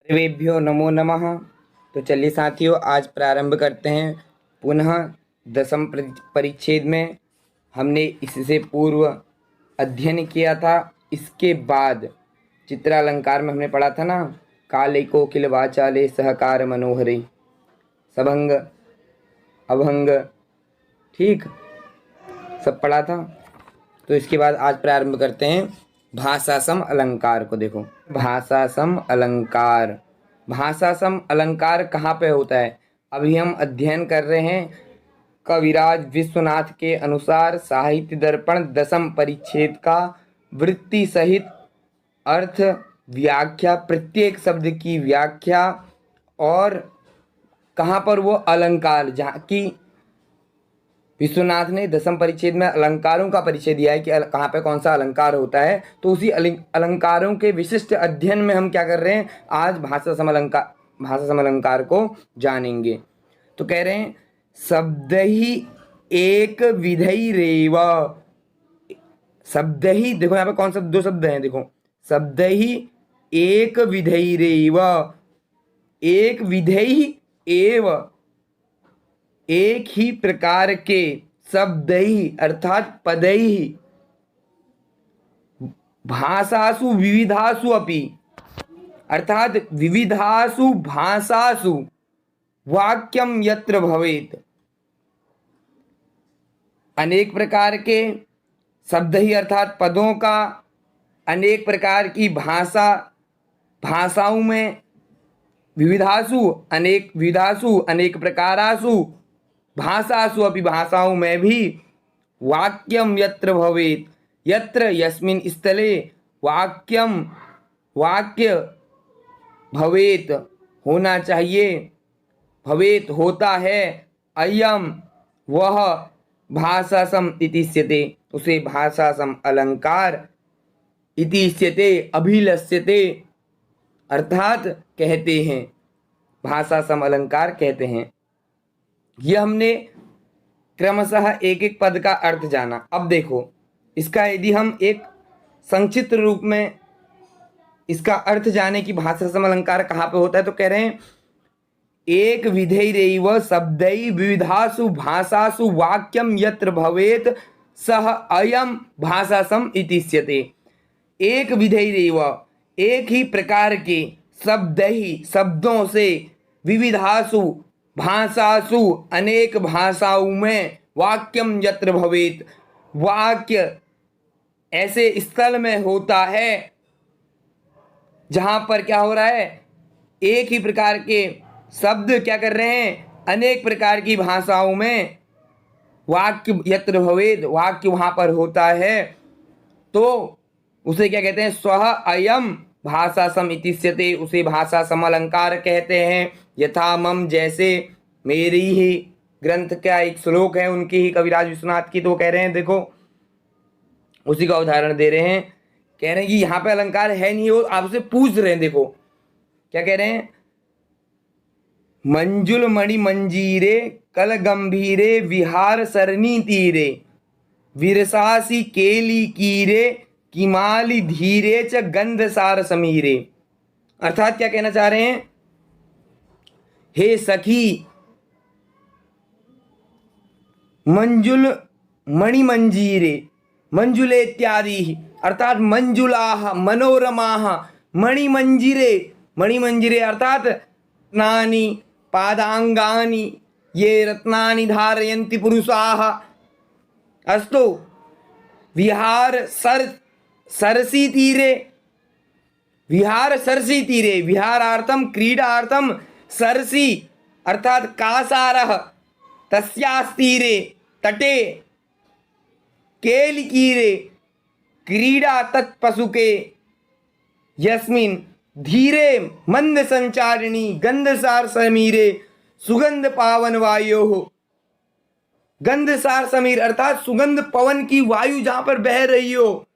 सर्वेभ्यो नमो नमः। तो चलिए साथियों, आज प्रारंभ करते हैं पुनः दसम परिच्छेद में। हमने इससे पूर्व अध्ययन किया था। इसके बाद चित्रालंकार में हमने पढ़ा था ना, काले कोकिल वाचाले सहकार मनोहरे, सभंग अभंग, ठीक सब पढ़ा था। तो इसके बाद आज प्रारंभ करते हैं भाषा सम अलंकार को। देखो, भाषा सम अलंकार, भाषा सम अलंकार कहाँ पे होता है? अभी हम अध्ययन कर रहे हैं कविराज विश्वनाथ के अनुसार साहित्य दर्पण दसम परिच्छेद का वृत्ति सहित अर्थ, व्याख्या, प्रत्येक शब्द की व्याख्या, और कहाँ पर वो अलंकार, जहाँ की विश्वनाथ ने दसम परिच्छेद में अलंकारों का परिचय दिया है कि कहाँ पे कौन सा अलंकार होता है। तो उसी अलंकारों के विशिष्ट अध्ययन में हम क्या कर रहे हैं, आज भाषा समलंकार को जानेंगे। तो कह रहे हैं शब्द ही एक विधेय रेव। शब्द ही, देखो यहाँ पे कौन सा दो शब्द हैं, देखो, शब्द ही एक विधेय रेव, एक विधेय एव, एक ही प्रकार के शब्द ही अर्थात पद ही भाषासु विविधासु अपि, अर्थात विविधासु भाषासु वाक्यम यत्र भवेत। अनेक प्रकार के शब्द ही अर्थात पदों का अनेक प्रकार की भाषाओं में, विविधासु अनेक प्रकारासु भाषासु अपि, भाषाओं में भी, वाक्यम यत्र भवेत, यत्र यस्मिन स्थले वाक्यम, वाक्य भवेत होना चाहिए, भवेत होता है, अयम वह भाषासम इतिष्यते, उसे भाषासम अलंकार इतिष्यते अभिलष्यते अर्थात कहते हैं, भाषासम अलंकार कहते हैं। यह हमने क्रमशः एक एक पद का अर्थ जाना। अब देखो, इसका यदि हम एक संक्षिप्त रूप में इसका अर्थ जाने की भाषा सम अलंकार कहाँ पे होता है, तो कह रहे हैं एक विधेयैव शब्दै विविधासु भाषासु वाक्यम यत्र भवेत सह अयम भाषासम इतिष्यते। एक विधेयैव, एक ही प्रकार के, शब्द ही शब्दों से, विविधासु भाषासु अनेक भाषाओं में, वाक्यम यत्र भवेत वाक्य ऐसे स्थल में होता है जहाँ पर क्या हो रहा है, एक ही प्रकार के शब्द क्या कर रहे हैं, अनेक प्रकार की भाषाओं में, वाक्य यत्र भवेत वाक्य वहाँ पर होता है, तो उसे क्या कहते हैं, स्वः अयम भाषा सम इतिष्यते, उसे भाषा सम अलंकार कहते हैं। यथा मम, जैसे मेरी ही ग्रंथ का एक श्लोक है उनकी ही, कविराज विश्वनाथ की, तो वो कह रहे हैं, देखो उसी का उदाहरण दे रहे हैं। कह रहे हैं कि यहाँ पे अलंकार है नहीं, वो आपसे पूछ रहे हैं। देखो क्या कह रहे हैं, मंजुल मणि मंजीरे कल गंभीरे विहार सरनी तीरे विरसासी केली कीरे किमाली धीरे च गंध सार समीरे। अर्थात क्या कहना चाह रहे हैं, हे सखी, मंजुल मणि मंजीरे, मंजुले इत्यादि, अर्थात मंजुलाः मनोरमाः, मणि मंजीरे, मणि मंजीरे अर्थात रत्नानि पादांगानि ये रत्नानि धारयन्ति पुरुषाः। अस्तु, विहार सरसी तीरे, विहार सरसी तीरे, विहारार्थम क्रीडार्थम सरसी अर्थात कासारः, तस्यास्तीरे तटे, केलिकीरे क्रीडा तत्पशुके, यस्मिन धीरे मंद संचारिणी गंधसार समीरे सुगंध पावन वायो। गंधसार समीर अर्थात सुगंध पवन की वायु जहां पर बह रही हो।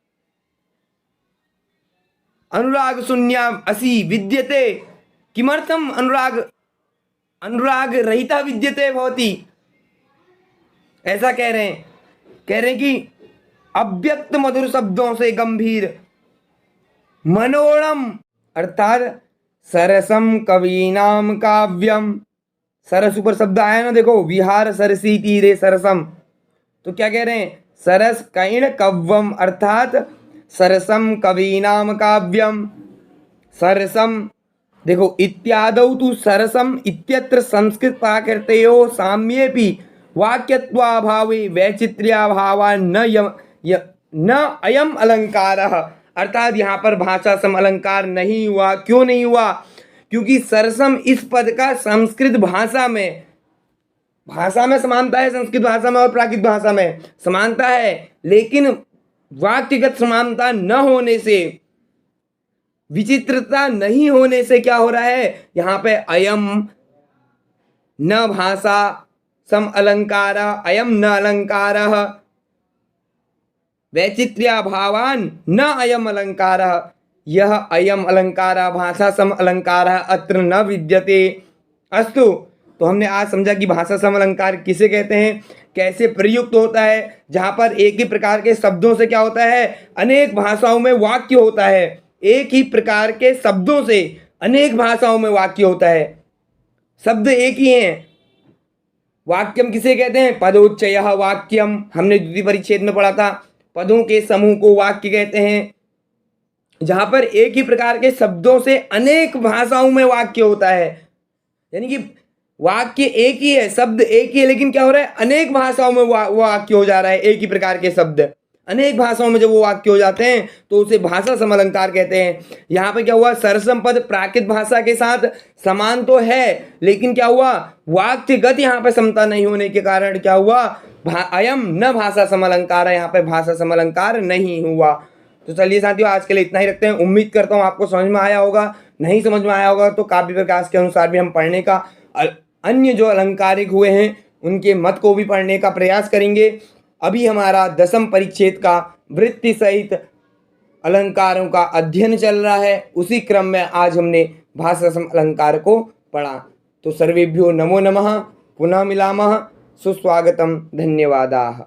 अनुराग शून्या असि विद्यते, किमर्थम अनुराग रहिता विद्यते भवति, ऐसा कह रहे हैं। कह रहे हैं कि अव्यक्त मधुर शब्दों से गंभीर, मनोरम अर्थात सरसम कवीनाम काव्यम। सरस ऊपर शब्द आया ना, देखो, विहार सरसी तीरे सरसम। तो क्या कह रहे हैं? सरस कैण कव्वम, अर्थात सरसम कवीनाम काव्यम। सरसम, देखो, इत्यादौ तु सरसम इत्यत्र संस्कृत प्राकृतयो साम्येपि वाक्यत्वाभावे वैचित्र्याभावा न अयम अलंकारः। अर्थात यहाँ पर भाषा सम अलंकार नहीं हुआ। क्यों नहीं हुआ? क्योंकि सरसम इस पद का संस्कृत भाषा में समानता है, संस्कृत भाषा में और प्राकृत भाषा में समानता है, लेकिन वाक्यगत समानता न होने से, विचित्रता नहीं होने से क्या हो रहा है? यहाँ पे अयम न भाषा सम अलंकार, अयम न अलंकार, वैचित्र्याभावान न अयम अलंकार, यह अयम अलंकार भाषा सम अलंकार अत्र न विद्यते। अस्तु, तो हमने आज समझा कि भाषा सम अलंकार किसे कहते हैं, कैसे प्रयुक्त होता है। जहाँ पर एक ही प्रकार के शब्दों से क्या होता है? अनेक भाषाओं में वाक्य होता है। एक ही प्रकार के शब्दों से अनेक भाषाओं में वाक्य होता है। शब्द एक ही हैं। वाक्यम किसे कहते हैं? पदोच्चयः वाक्यम, हमने द्वितीय परिच्छेद में पढ़ा था। पदों के समूह को वाक्य कहते हैं। जहां पर एक ही प्रकार के शब्दों से अनेक भाषाओं में वाक्य होता है, यानी कि वाक्य एक ही है, शब्द एक ही है, लेकिन क्या हो रहा है? अनेक भाषाओं में वो वाक्य हो जा रहा है। एक ही प्रकार के शब्द अनेक भाषाओं में जब वो वाक्य हो जाते हैं तो उसे भाषा सम अलंकार कहते हैं। यहाँ पे क्या हुआ? सरसम पद प्राकृत भाषा के साथ समान तो है, लेकिन क्या हुआ? वाक्यगत यहाँ पे समता नहीं होने के कारण क्या हुआ? अयम न भाषा सम अलंकार है, यहाँ पे भाषा सम अलंकार नहीं हुआ। तो चलिए साथियों, आज के लिए इतना ही रखते हैं। उम्मीद करता हूँ आपको समझ में आया होगा। नहीं समझ में आया होगा तो काव्य प्रकाश के अनुसार भी हम पढ़ने का, अन्य जो अलंकारिक हुए हैं उनके मत को भी पढ़ने का प्रयास करेंगे। अभी हमारा 10वीं परिच्छेद का वृत्ति सहित अलंकारों का अध्ययन चल रहा है। उसी क्रम में आज हमने भाषा सम अलंकार को पढ़ा। तो सर्वेभ्यो नमो नमः, पुनः मिलामः, सुस्वागतम, धन्यवादाः।